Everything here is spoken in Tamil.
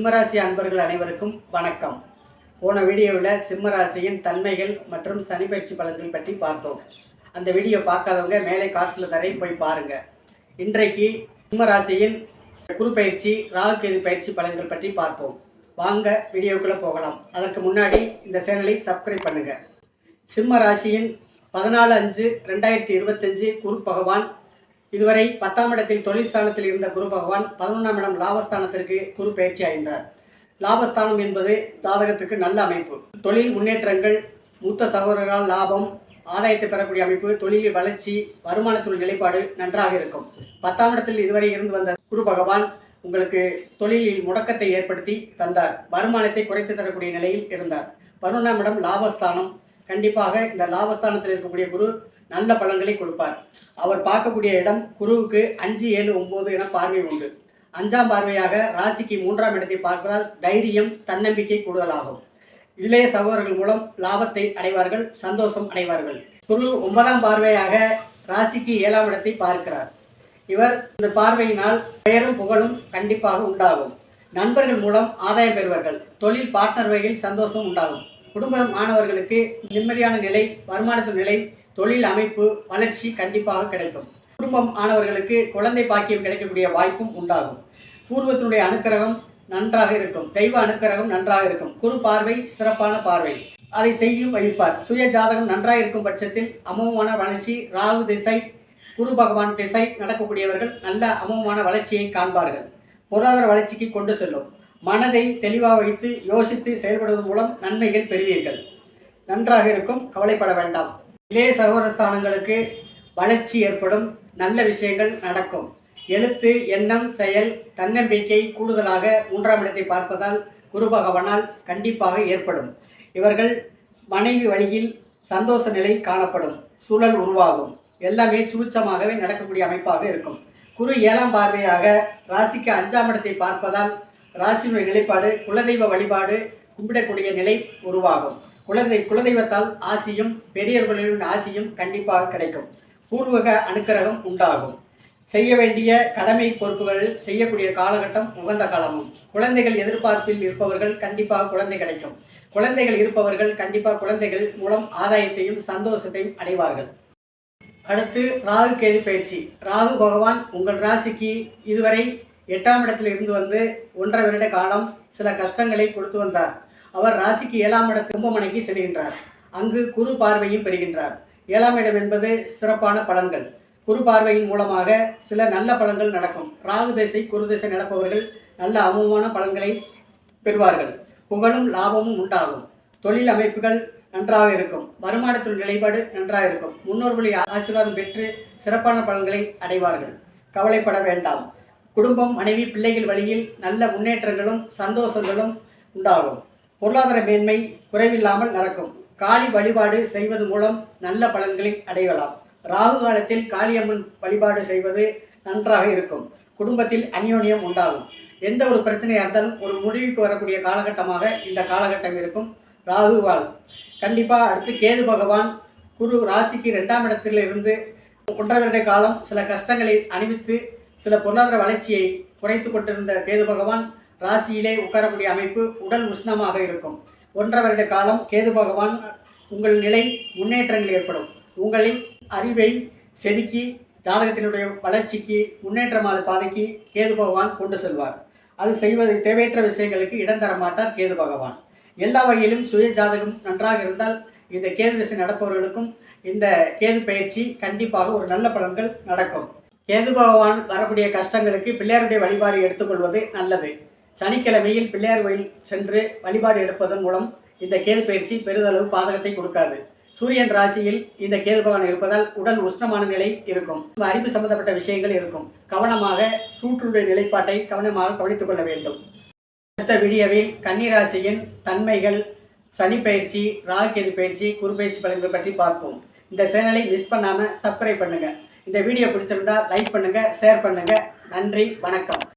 சிம்மராசி அன்பர்கள் அனைவருக்கும் வணக்கம். போன வீடியோவில் சிம்மராசியின் தன்மைகள் மற்றும் சனி பயிற்சி பலன்கள் பற்றி பார்த்தோம். அந்த வீடியோ பார்க்காதவங்க மேலே கார்ட்ஸில் தரையும் போய் பாருங்கள். இன்றைக்கு சிம்மராசியின் குரு பயிற்சி, ராகு கேது பயிற்சி பலன்கள் பற்றி பார்ப்போம். வாங்க வீடியோக்குள்ளே போகலாம். அதற்கு முன்னாடி இந்த சேனலை சப்ஸ்கிரைப் பண்ணுங்கள். சிம்மராசியின் 14/5/2025 குரு பகவான் இதுவரை 10ஆம் இடத்தில் தொழில் ஸ்தானத்தில் இருந்த குரு பகவான் 11ஆம் இடம் லாபஸ்தானத்திற்கு குரு பயிற்சி ஆகின்றார். லாபஸ்தானம் என்பது ஜாதகத்துக்கு நல்ல அமைப்பு. தொழில் முன்னேற்றங்கள், மூத்த சகோதரர்களால் லாபம், ஆதாயத்தை பெறக்கூடிய அமைப்பு, தொழிலில் வளர்ச்சி, வருமானத்துள் நிலைப்பாடு நன்றாக இருக்கும். 10ஆம் இடத்தில் இதுவரை இருந்து வந்த குரு பகவான் உங்களுக்கு தொழிலில் முடக்கத்தை ஏற்படுத்தி தந்தார். வருமானத்தை குறைத்து தரக்கூடிய நிலையில் இருந்தார். 11ஆம் இடம் லாபஸ்தானம். கண்டிப்பாக இந்த லாபஸ்தானத்தில் இருக்கக்கூடிய குரு நல்ல பலன்களை கொடுப்பார். அவர் பார்க்கக்கூடிய இடம் குருவுக்கு 5, 7, 9 என பார்வை உண்டு. 5ஆம் பார்வையாக ராசிக்கு 3ஆம் இடத்தை பார்ப்பதால் தைரியம், தன்னம்பிக்கை கூடுதலாகும். இளைய சகோதரர்கள் மூலம் லாபத்தை அடைவார்கள், சந்தோஷம் அடைவார்கள். குரு 9ஆம் பார்வையாக ராசிக்கு 7ஆம் இடத்தை பார்க்கிறார். இவர் இந்த பார்வையினால் பெயரும் புகழும் கண்டிப்பாக உண்டாகும். நண்பர்கள் மூலம் ஆதாயம் பெறுவார்கள். தொழில் பார்ட்னர் வகையில் சந்தோஷம் உண்டாகும். குடும்பம் மாணவர்களுக்கு நிம்மதியான நிலை, வருமானத்தின் நிலை, தொழில் அமைப்பு, வளர்ச்சி கண்டிப்பாக கிடைக்கும். குடும்பம் ஆனவர்களுக்கு குழந்தை பாக்கியம் கிடைக்கக்கூடிய வாய்ப்பும் உண்டாகும். பூர்வத்தினுடைய அனுக்கிரகம் நன்றாக இருக்கும். தெய்வ அனுக்கிரகம் நன்றாக இருக்கும். குரு பார்வை சிறப்பான பார்வை, அதை செய்யும் வைப்பார். சுய ஜாதகம் நன்றாக இருக்கும் பட்சத்தில் அமோகமான வளர்ச்சி, ராகு திசை, குரு பகவான் திசை நடக்கக்கூடியவர்கள் நல்ல அமோகமான வளர்ச்சியை காண்பார்கள். பொருளாதார வளர்ச்சிக்கு கொண்டு செல்லும். மனதை தெளிவாக வைத்து யோசித்து செயல்படுவதன் மூலம் நன்மைகள் பெறுவீர்கள். நன்றாக இருக்கும், கவலைப்பட வேண்டாம். இளைய சகோதரஸ்தானங்களுக்கு வளர்ச்சி ஏற்படும், நல்ல விஷயங்கள் நடக்கும். எழுத்து, எண்ணம், செயல், தன்னம்பிக்கை கூடுதலாக 3ஆம் இடத்தை பார்ப்பதால் குரு பகவானால் கண்டிப்பாக ஏற்படும். இவர்கள் மனைவி வழியில் சந்தோஷ நிலை காணப்படும், சூழல் உருவாகும். எல்லாமே சூட்சமாகவே நடக்கக்கூடிய அமைப்பாக இருக்கும். குரு 7ஆம் பார்வையாக ராசிக்கு 5ஆம் இடத்தை பார்ப்பதால் ராசியினுடைய நிலைப்பாடு, குலதெய்வ வழிபாடு கும்பிடக்கூடிய நிலை உருவாகும். குலதெய்வத்தால் ஆசியும் பெரியவர்களின் ஆசியும் கண்டிப்பாக கிடைக்கும். பூர்வக அனுக்கிரகம் உண்டாகும். செய்ய வேண்டிய கடமை பொறுப்புகள் செய்யக்கூடிய காலகட்டம் உகந்த காலமும். குழந்தைகள் எதிர்பார்ப்பில் இருப்பவர்கள் கண்டிப்பாக குழந்தை கிடைக்கும். குழந்தைகள் இருப்பவர்கள் கண்டிப்பாக குழந்தைகள் மூலம் ஆதாயத்தையும் சந்தோஷத்தையும் அடைவார்கள். அடுத்து ராகு கேது பயிற்சி. ராகு பகவான் உங்கள் ராசிக்கு இதுவரை 8ஆம் இடத்தில் இருந்து வந்து 1.5 வருட காலம் சில கஷ்டங்களை கொடுத்து வந்தார். அவர் ராசிக்கு 7ஆம் இட கும்பமனைக்கு செல்கின்றார். அங்கு குரு பார்வையும் பெறுகின்றார். 7ஆம் இடம் என்பது சிறப்பான பலன்கள். குரு பார்வையின் மூலமாக சில நல்ல பலன்கள் நடக்கும். ராகு திசை, குரு திசை நடப்பவர்கள் நல்ல அமோகமான பலன்களை பெறுவார்கள். புகழும் லாபமும் உண்டாகும். தொழில் அமைப்புகள் நன்றாக இருக்கும். வருமானத்தில் நிலைப்பாடு நன்றாக இருக்கும். முன்னோர்களின் ஆசீர்வாதம் பெற்று சிறப்பான பலன்களை அடைவார்கள். கவலைப்பட வேண்டாம். குடும்பம், மனைவி, பிள்ளைகள் வழியில் நல்ல முன்னேற்றங்களும் சந்தோஷங்களும் உண்டாகும். பொருளாதார மேன்மை குறைவில்லாமல் நடக்கும். காளி வழிபாடு செய்வது மூலம் நல்ல பலன்களை அடையலாம். ராகு காலத்தில் காளியம்மன் வழிபாடு செய்வது நன்றாக இருக்கும். குடும்பத்தில் அந்யோன்யம் உண்டாகும். எந்த ஒரு பிரச்சனையாக இருந்தாலும் ஒரு முடிவுக்கு வரக்கூடிய காலகட்டமாக இந்த காலகட்டம் இருக்கும். ராகுவால் கண்டிப்பாக. அடுத்து கேது பகவான் குரு ராசிக்கு 2ஆம் இடத்தில் இருந்து 1.5 வருட காலம் சில கஷ்டங்களை அனுபவித்து சில பொருளாதார வளர்ச்சியை குறைத்து கொண்டிருந்த கேது பகவான் ராசியிலே உட்காரக்கூடிய அமைப்பு உடல் உஷ்ணமாக இருக்கும். 1.5 வருட காலம் கேது பகவான் உங்கள் நிலை முன்னேற்றங்கள் ஏற்படும். உங்களின் அறிவை செதுக்கி ஜாதகத்தினுடைய வளர்ச்சிக்கு, முன்னேற்றமான பாதைக்கு கேது பகவான் கொண்டு செல்வார். அது செய்வது தேவையற்ற விஷயங்களுக்கு இடம் தர மாட்டார் கேது பகவான். எல்லா வகையிலும் சுய ஜாதகம் நன்றாக இருந்தால் இந்த கேது திசை நடப்பவர்களுக்கும் இந்த கேது பயிற்சி கண்டிப்பாக ஒரு நல்ல பலன்கள் நடக்கும். கேது பகவான் வரக்கூடிய கஷ்டங்களுக்கு பிள்ளையாருடைய வழிபாடு எடுத்துக்கொள்வது நல்லது. சனிக்கிழமையில் பிள்ளையார் கோயில் சென்று வழிபாடு எடுப்பதன் மூலம் இந்த கேது பயிற்சி பெரிதளவு பாதகத்தை கொடுக்காது. சூரியன் ராசியில் இந்த கேது பகவான் இருப்பதால் உடல் உஷ்ணமான நிலை இருக்கும். அறிவு சம்பந்தப்பட்ட விஷயங்கள் இருக்கும். கவனமாக சூற்றுடைய நிலைப்பாட்டை கவனமாக கவனித்துக் கொள்ள வேண்டும். அடுத்த வீடியோவில் கன்னிராசியின் தன்மைகள், சனி பயிற்சி, ராகு கேது பயிற்சி, குரு பயிற்சி பலன்கள் பற்றி பார்ப்போம். இந்த சேனலை மிஸ் பண்ணாமல் சப்ஸ்கிரைப் பண்ணுங்கள். இந்த வீடியோ பிடிச்சிருந்தா லைக் பண்ணுங்கள், ஷேர் பண்ணுங்கள். நன்றி, வணக்கம்.